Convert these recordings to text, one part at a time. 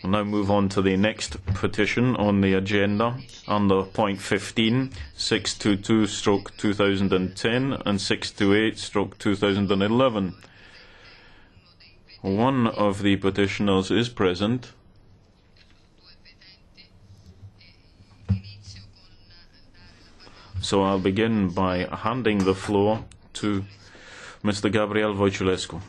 We'll now move on to the next petition on the agenda under point 15, 622/2010 and 628/2011. One of the petitioners is present. So I'll begin by handing the floor to Mr. Gabriel Voiculescu.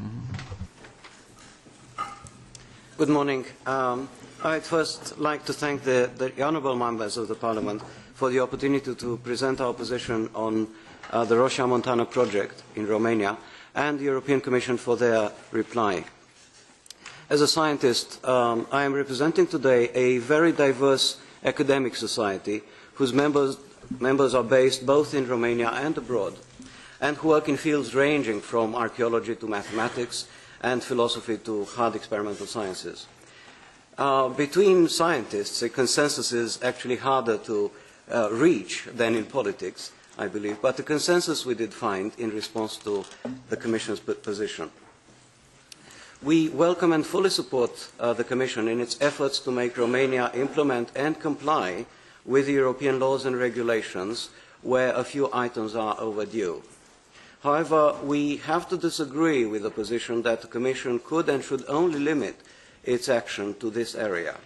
Good morning. I'd first like to thank the honourable members of the Parliament for the opportunity to present our position on the Rosia Montana project in Romania and the European Commission for their reply. As a scientist, I am representing today a very diverse academic society whose members are based both in Romania and abroad, and who work in fields ranging from archaeology to mathematics and philosophy to hard experimental sciences. Between scientists, a consensus is actually harder to reach than in politics, I believe, but the consensus we did find in response to the Commission's position. We welcome and fully support the Commission in its efforts to make Romania implement and comply with the European laws and regulations where a few items are overdue. However, we have to disagree with the position that the Commission could and should only limit its action to this area.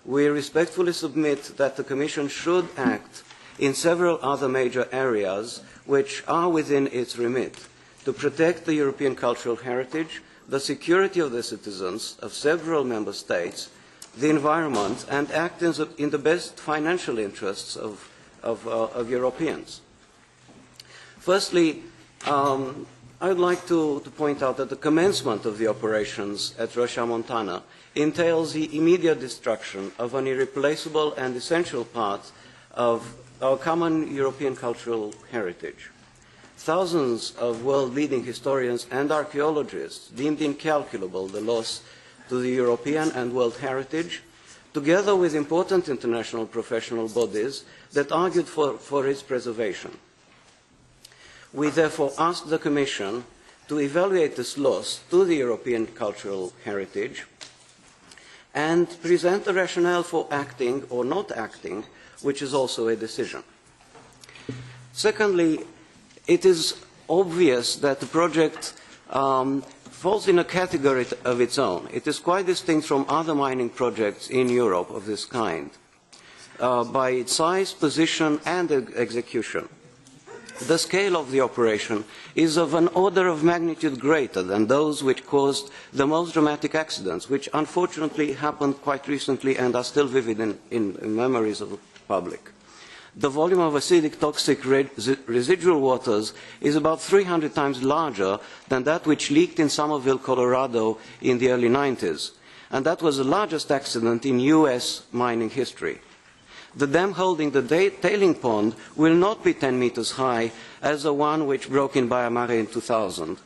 We respectfully submit that the Commission should act in several other major areas which are within its remit to protect the European cultural heritage, the security of the citizens of several member states, the environment, and act in the best financial interests of Europeans. Firstly, I would like to point out that the commencement of the operations at Rosia Montana entails the immediate destruction of an irreplaceable and essential part of our common European cultural heritage. Thousands of world-leading historians and archaeologists deemed incalculable the loss to the European and world heritage, together with important international professional bodies that argued for its preservation. We therefore ask the Commission to evaluate this loss to the European cultural heritage and present a rationale for acting or not acting, which is also a decision. Secondly, it is obvious that the project falls in a category of its own. It is quite distinct from other mining projects in Europe of this kind by its size, position, and execution. The scale of the operation is of an order of magnitude greater than those which caused the most dramatic accidents, which unfortunately happened quite recently and are still vivid in memories of the public. The volume of acidic toxic residual waters is about 300 times larger than that which leaked in Somerville, Colorado in the early 90s, and that was the largest accident in US mining history. The dam holding the tailing pond will not be 10 meters high as the one which broke in Baia Mare in 2000,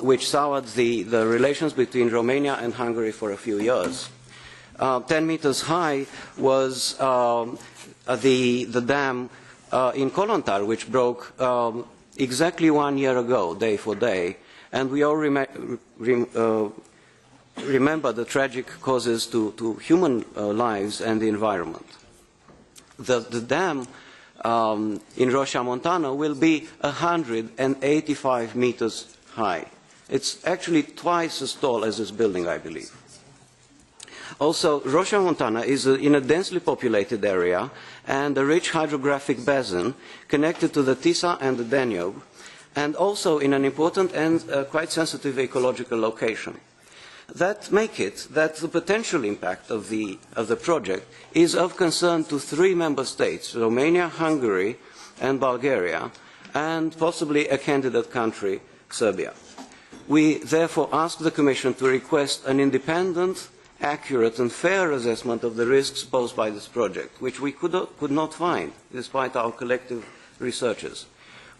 which soured the relations between Romania and Hungary for a few years. 10 meters high was the dam in Kolontar, which broke exactly 1 year ago, day for day, and we all remember the tragic causes to human lives and the environment. The dam in Rosia Montana will be 185 meters high. It's actually twice as tall as this building, I believe. Also, Rosia Montana is in a densely populated area and a rich hydrographic basin connected to the Tisa and the Danube, and also in an important and quite sensitive ecological location. That makes it that the potential impact of the project is of concern to 3 member states, Romania, Hungary, and Bulgaria, and possibly a candidate country, Serbia. We therefore ask the Commission to request an independent, accurate and fair assessment of the risks posed by this project, which we could not find, despite our collective researches.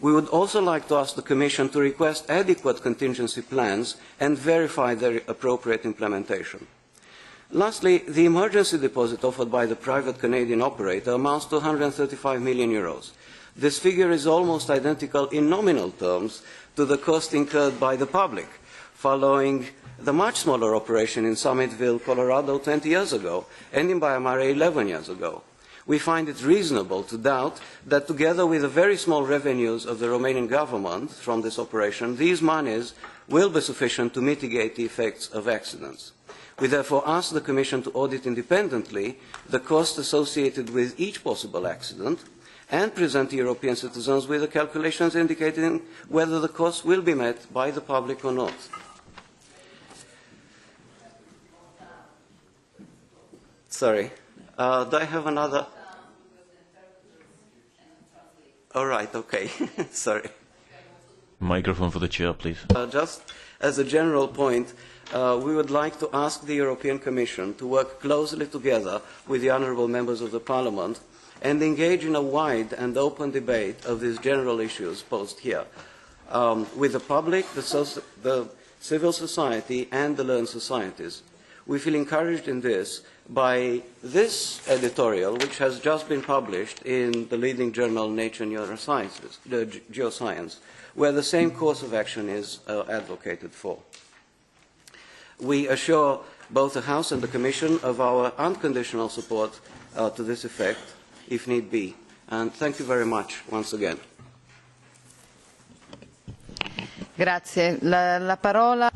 We would also like to ask the Commission to request adequate contingency plans and verify their appropriate implementation. Lastly, the emergency deposit offered by the private Canadian operator amounts to 135 million euros. This figure is almost identical in nominal terms to the cost incurred by the public following the much smaller operation in Summitville, Colorado 20 years ago, and in Baia 11 years ago. We find it reasonable to doubt that together with the very small revenues of the Romanian government from this operation, these monies will be sufficient to mitigate the effects of accidents. We therefore ask the Commission to audit independently the costs associated with each possible accident and present European citizens with the calculations indicating whether the costs will be met by the public or not. Sorry. Do I have another? All right, okay. Sorry. Microphone for the chair, please. Just as a general point, we would like to ask the European Commission to work closely together with the honourable members of the Parliament and engage in a wide and open debate of these general issues posed here, with the public, the civil society and the learned societies. We feel encouraged in this by this editorial, which has just been published in the leading journal Nature Neurosciences, Geoscience, where the same course of action is advocated for. We assure both the House and the Commission of our unconditional support to this effect, if need be. And thank you very much once again. Grazie. La parola